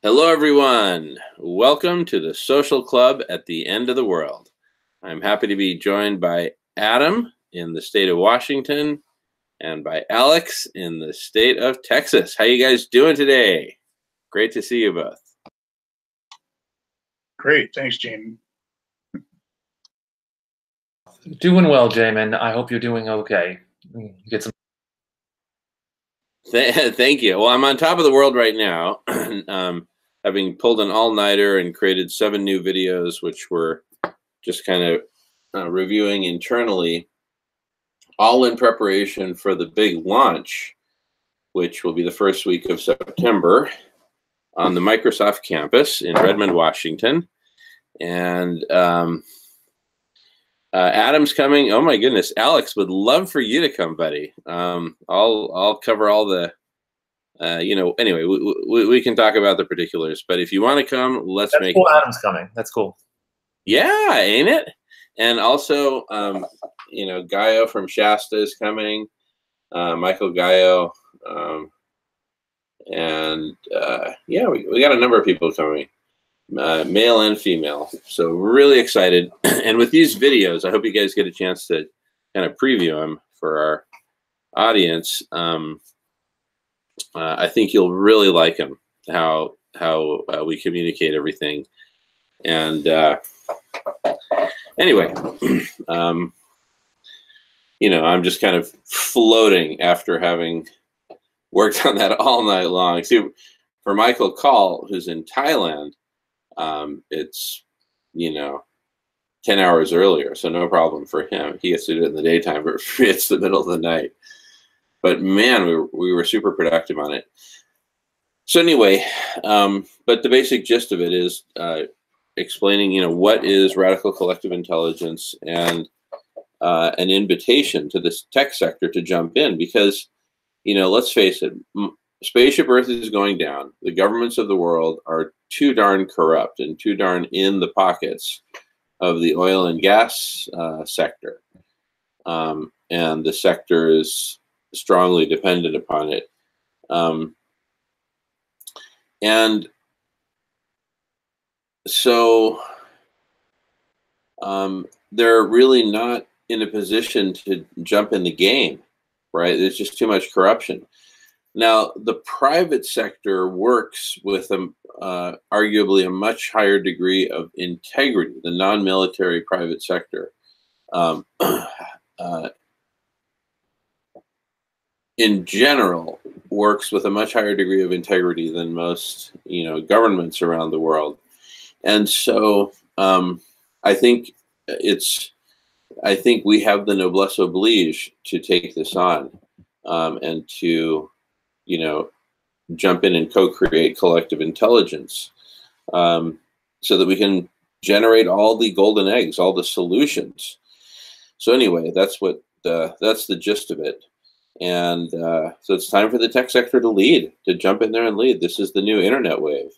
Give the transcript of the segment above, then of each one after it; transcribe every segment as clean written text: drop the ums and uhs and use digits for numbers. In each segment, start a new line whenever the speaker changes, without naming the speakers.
Hello, everyone. Welcome to the Social Club at the End of the World. I'm happy to be joined by Adam in the state of Washington and by Alex in the state of Texas. How you guys doing today? Great to see you both.
Great. Thanks, Jamie.
Doing well, Jamin. I hope you're doing okay. Get some.
Thank you. Well, I'm on top of the world right now, having pulled an all-nighter and created 7 new videos, which we're just kind of reviewing internally, all in preparation for the big launch, which will be the first week of September on the Microsoft campus in Redmond, Washington. And Adam's coming. Oh my goodness, Alex, would love for you to come, buddy. I'll cover all the, anyway, we can talk about the particulars. But if you want to come, let's make
cool.
it.
Adam's coming. That's cool.
Yeah, ain't it? And also, Gaio from Shasta is coming. Michael Gaio, and yeah, we got a number of people coming. Male and female, so really excited. And with these videos, I hope you guys get a chance to kind of preview them for our audience. I think you'll really like them, how we communicate everything. And anyway, I'm just kind of floating after having worked on that all night long. See, for Michael Call, who's in Thailand, it's 10 hours earlier, so no problem for him. He gets to do it in the daytime, but it's the middle of the night. But man, we were super productive on it. So anyway, but the basic gist of it is explaining what is radical collective intelligence, and an invitation to this tech sector to jump in, because let's face it, spaceship Earth is going down. The governments of the world are too darn corrupt and too darn in the pockets of the oil and gas sector. And the sector is strongly dependent upon it. And so they're really not in a position to jump in the game, right? There's just too much corruption. Now, the private sector works with arguably a much higher degree of integrity. The non-military private sector, in general, works with a much higher degree of integrity than most, governments around the world. And so, I think we have the noblesse oblige to take this on, and to jump in and co-create collective intelligence, so that we can generate all the golden eggs, all the solutions. So anyway, that's the gist of it. And so it's time for the tech sector to lead, to jump in there and lead. This is the new internet wave.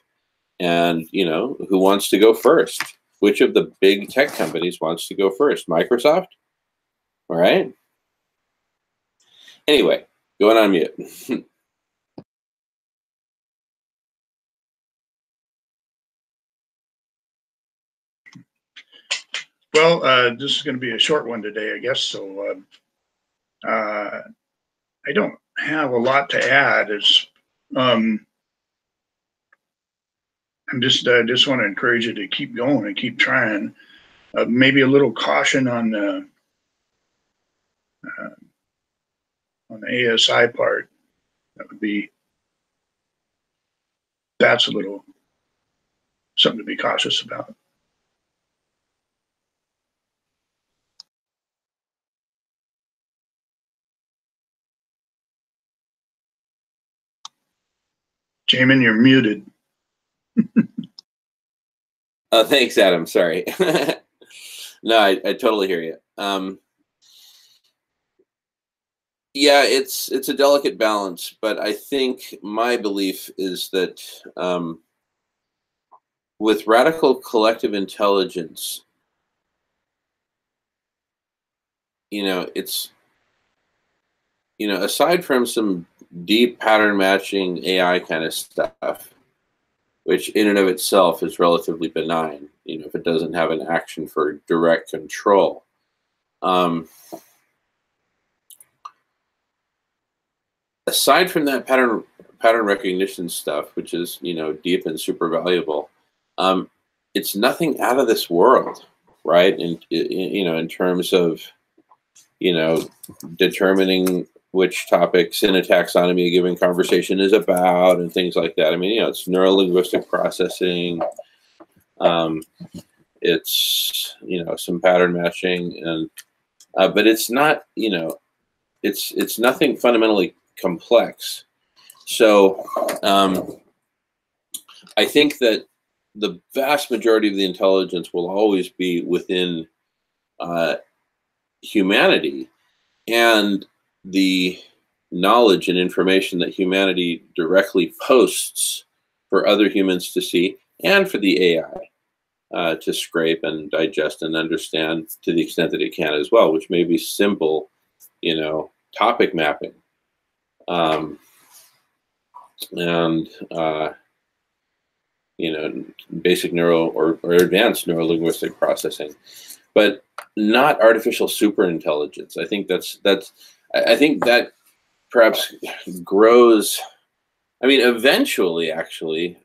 And, who wants to go first? Which of the big tech companies wants to go first? Microsoft? All right. Anyway, going on mute.
Well, this is going to be a short one today, I guess. So I don't have a lot to add. I'm just want to encourage you to keep going and keep trying. Maybe a little caution on the ASI part. That's a little something to be cautious about. Jamin, you're muted.
Oh, thanks, Adam. Sorry. No, I totally hear you. Yeah, it's a delicate balance, but I think my belief is that with radical collective intelligence, it's aside from some deep pattern matching AI kind of stuff, which in and of itself is relatively benign, you know, if it doesn't have an action for direct control. Aside from that pattern recognition stuff, which is, you know, deep and super valuable, it's nothing out of this world, right? And you know, in terms of, you know, determining which topics in a taxonomy a given conversation is about and things like that. I mean, you know, it's neurolinguistic processing. It's, you know, some pattern matching, and but it's not, you know, it's nothing fundamentally complex. So I think that the vast majority of the intelligence will always be within humanity, and the knowledge and information that humanity directly posts for other humans to see, and for the AI to scrape and digest and understand to the extent that it can as well, which may be simple, you know, topic mapping, and you know, basic or advanced neurolinguistic processing, but not artificial superintelligence. I think I think that perhaps grows. I mean, eventually, actually,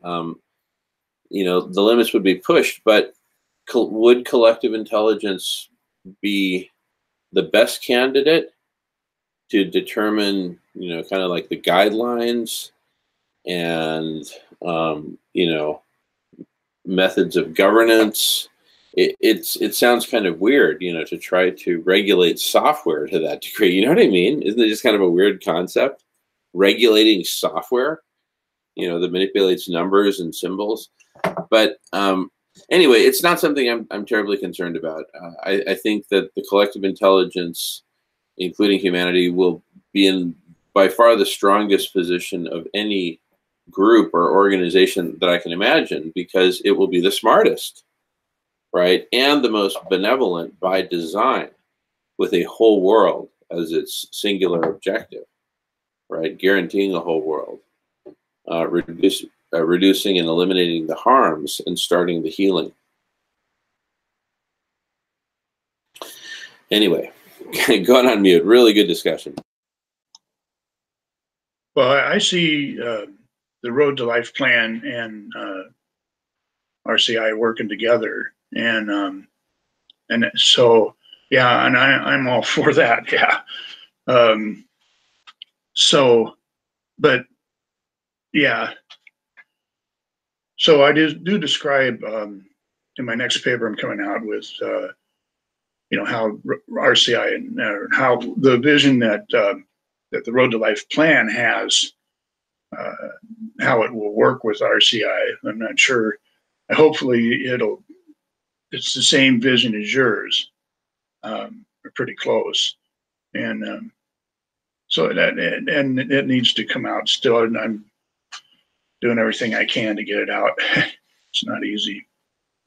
you know, the limits would be pushed, but would collective intelligence be the best candidate to determine, you know, kind of like the guidelines and, you know, methods of governance? It sounds kind of weird, you know, to try to regulate software to that degree. You know what I mean? Isn't it just kind of a weird concept? Regulating software, you know, that manipulates numbers and symbols. But anyway, it's not something I'm terribly concerned about. I think that the collective intelligence, including humanity, will be in by far the strongest position of any group or organization that I can imagine, because it will be the smartest, right? And the most benevolent by design, with a whole world as its singular objective, right? Guaranteeing the whole world, reducing and eliminating the harms and starting the healing. Anyway, going on mute. Really good discussion.
Well, I see the Road to Life plan and RCI working together, and so yeah, and I'm all for that. Yeah. So, but yeah. So I do describe in my next paper I'm coming out with, you know, how RCI and how the vision that that the Road to Life plan has, how it will work with RCI. I'm not sure. Hopefully, it's the same vision as yours, or pretty close, and so and it needs to come out still, and I'm doing everything I can to get it out. It's not easy,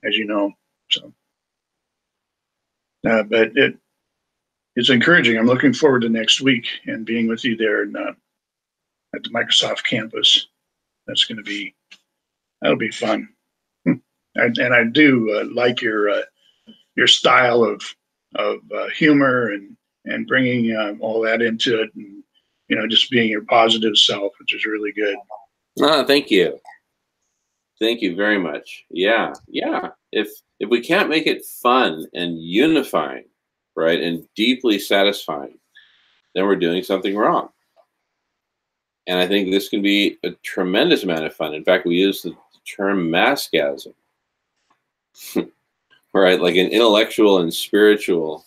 as you know. So, but it's encouraging. I'm looking forward to next week and being with you there at the Microsoft campus. That'll be fun. And I do like your style of humor and bringing all that into it, and you know, just being your positive self, which is really good.
Oh, thank you. Thank you very much. Yeah. If we can't make it fun and unifying, right, and deeply satisfying, then we're doing something wrong. And I think this can be a tremendous amount of fun. In fact, we use the term maskasm, right? Like an intellectual and spiritual,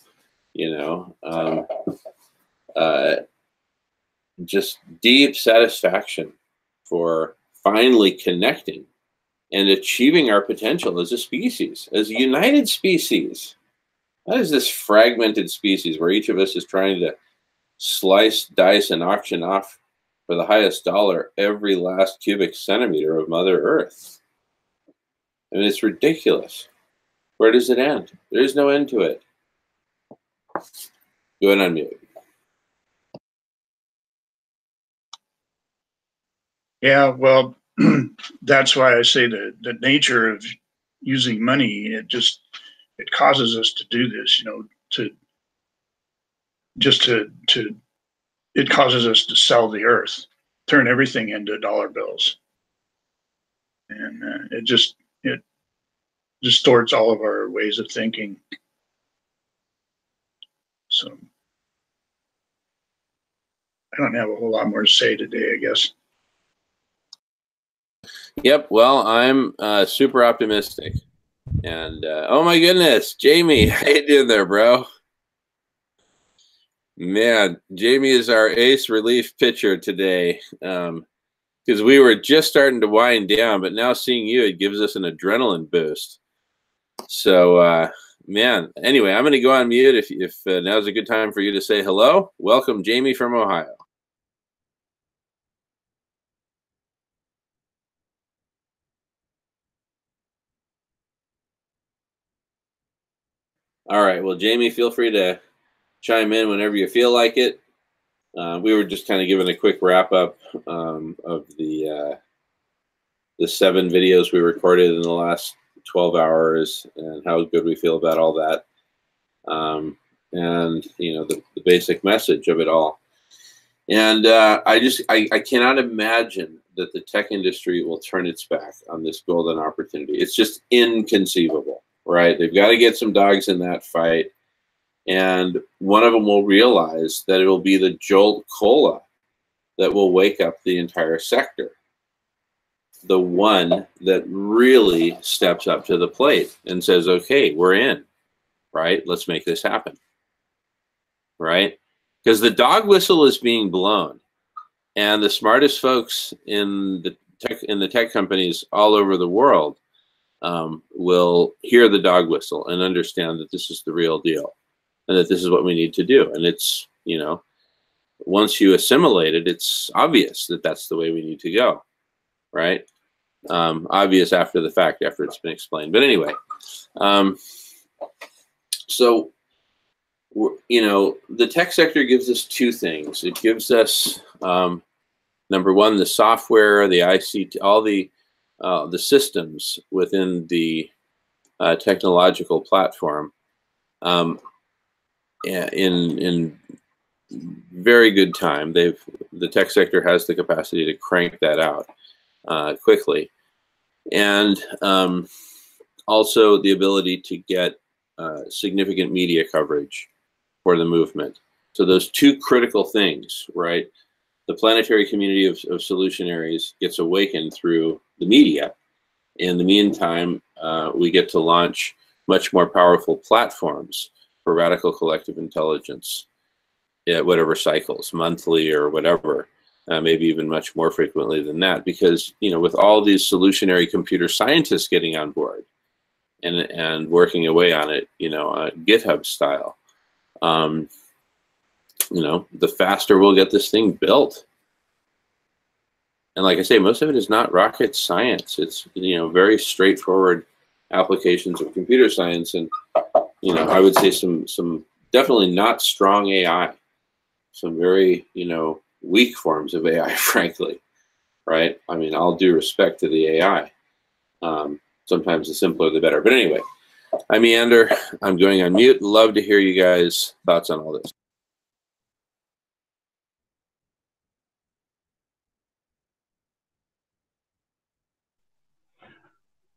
you know, just deep satisfaction for finally connecting and achieving our potential as a species, as a united species. That is this fragmented species where each of us is trying to slice, dice, and auction off for the highest dollar every last cubic centimeter of Mother Earth. I mean, it's ridiculous. Where does it end? There's no end to it. Go ahead and unmute.
Yeah, well, that's why I say the nature of using money, it causes us to do this, it causes us to sell the earth, turn everything into dollar bills. And it distorts all of our ways of thinking. So I don't have a whole lot more to say today, I guess.
Yep. Well, I'm super optimistic. And oh my goodness, Jamie, how you doing there, bro? Man, Jamie is our ace relief pitcher today. Because we were just starting to wind down, but now seeing you, it gives us an adrenaline boost. So, man, anyway, I'm going to go on mute if now's a good time for you to say hello. Welcome, Jamie from Ohio. All right. Well, Jamie, feel free to chime in whenever you feel like it. We were just kind of giving a quick wrap up of the 7 videos we recorded in the last 12 hours and how good we feel about all that. And, the basic message of it all. And I cannot imagine that the tech industry will turn its back on this golden opportunity. It's just inconceivable, right? They've got to get some dogs in that fight. And one of them will realize that it will be the Jolt Cola that will wake up the entire sector. The one that really steps up to the plate and says, okay, we're in, right? Let's make this happen, right? Because the dog whistle is being blown. And the smartest folks in the tech companies all over the world will hear the dog whistle and understand that this is the real deal. And that this is what we need to do. And it's, once you assimilate it, it's obvious that that's the way we need to go, right? Obvious after the fact, after it's been explained. But anyway, so, the tech sector gives us 2 things. It gives us, number one, the software, the ICT, all the systems within the technological platform. In very good time. The tech sector has the capacity to crank that out quickly, and also the ability to get significant media coverage for the movement. So those 2 critical things, right? The planetary community of solutionaries gets awakened through the media. In the meantime, we get to launch much more powerful platforms for radical collective intelligence at whatever cycles, monthly or whatever, maybe even much more frequently than that, because, with all these solutionary computer scientists getting on board and working away on it, GitHub style, the faster we'll get this thing built. And like I say, most of it is not rocket science. It's, very straightforward applications of computer science. And I would say some definitely not strong AI, some very, weak forms of AI, frankly, right? I mean, all due respect to the AI. Sometimes the simpler, the better. But anyway, I meander. I'm going on mute. Love to hear you guys' thoughts on all this.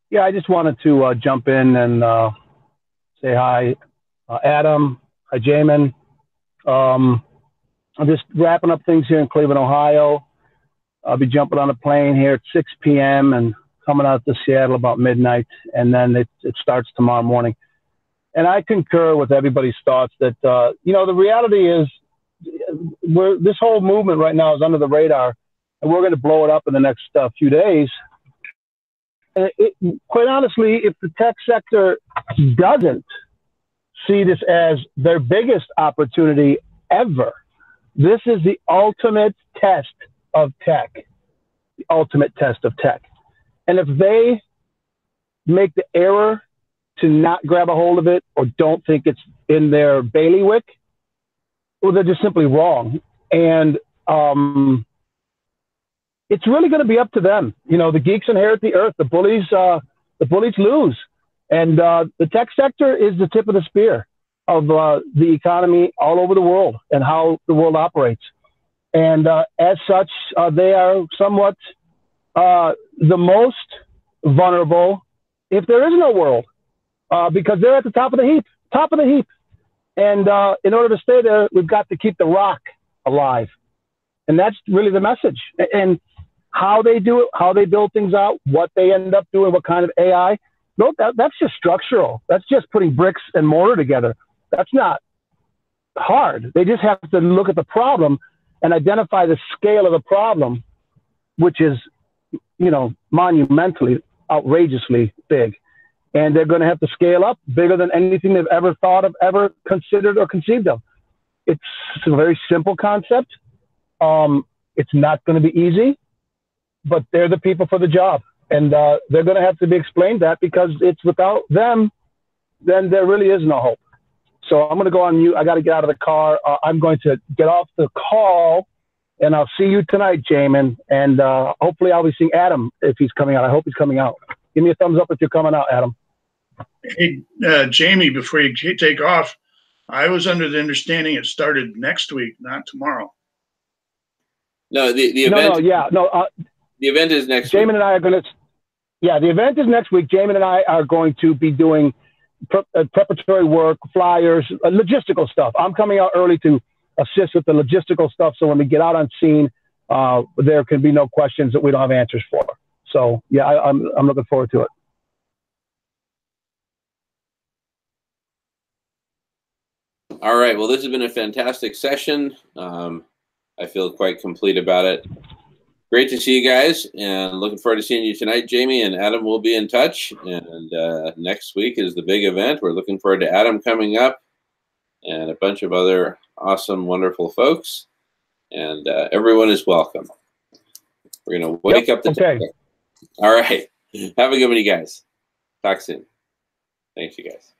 Yeah, I just wanted to jump in and say hi, Adam. Hi, Jamin. I'm just wrapping up things here in Cleveland, Ohio. I'll be jumping on a plane here at 6 p.m. and coming out to Seattle about midnight, and then it starts tomorrow morning. And I concur with everybody's thoughts that, the reality is this whole movement right now is under the radar, and we're going to blow it up in the next few days. And quite honestly, if the tech sector doesn't see this as their biggest opportunity ever, this is the ultimate test of tech, the ultimate test of tech. And if they make the error to not grab a hold of it or don't think it's in their bailiwick, well, they're just simply wrong. And it's really going to be up to them. You know, the geeks inherit the earth. The bullies lose. And the tech sector is the tip of the spear of the economy all over the world and how the world operates. And as such, they are somewhat the most vulnerable if there is no world, because they're at the top of the heap. And in order to stay there, we've got to keep the rock alive. And that's really the message. And how they do it, how they build things out, what they end up doing, what kind of AI, no, that's just structural. That's just putting bricks and mortar together. That's not hard. They just have to look at the problem and identify the scale of the problem, which is, you know, monumentally, outrageously big. And they're going to have to scale up bigger than anything they've ever thought of, ever considered or conceived of. It's a very simple concept. It's not going to be easy, but they're the people for the job. And they're going to have to be explained that, because it's without them, then there really is no hope. So I'm going to go on mute. I got to get out of the car. I'm going to get off the call, and I'll see you tonight, Jamin. And hopefully I'll be seeing Adam if he's coming out. I hope he's coming out. Give me a thumbs up if you're coming out, Adam.
Hey, Jamie, before you take off, I was under the understanding it started next week, not tomorrow.
No, the event. The event is next week.
Jamin and I are going to. Yeah, the event is next week. Jamin and I are going to be doing preparatory work, flyers, logistical stuff. I'm coming out early to assist with the logistical stuff, so when we get out on scene, there can be no questions that we don't have answers for. So yeah, I'm looking forward to it.
All right. Well, this has been a fantastic session. I feel quite complete about it. Great to see you guys, and looking forward to seeing you tonight, Jamie, and Adam will be in touch. And next week is the big event. We're looking forward to Adam coming up and a bunch of other awesome, wonderful folks. And everyone is welcome. We're going to wake up the
okay.
All right. Have a good one, you guys. Talk soon. Thanks, you guys.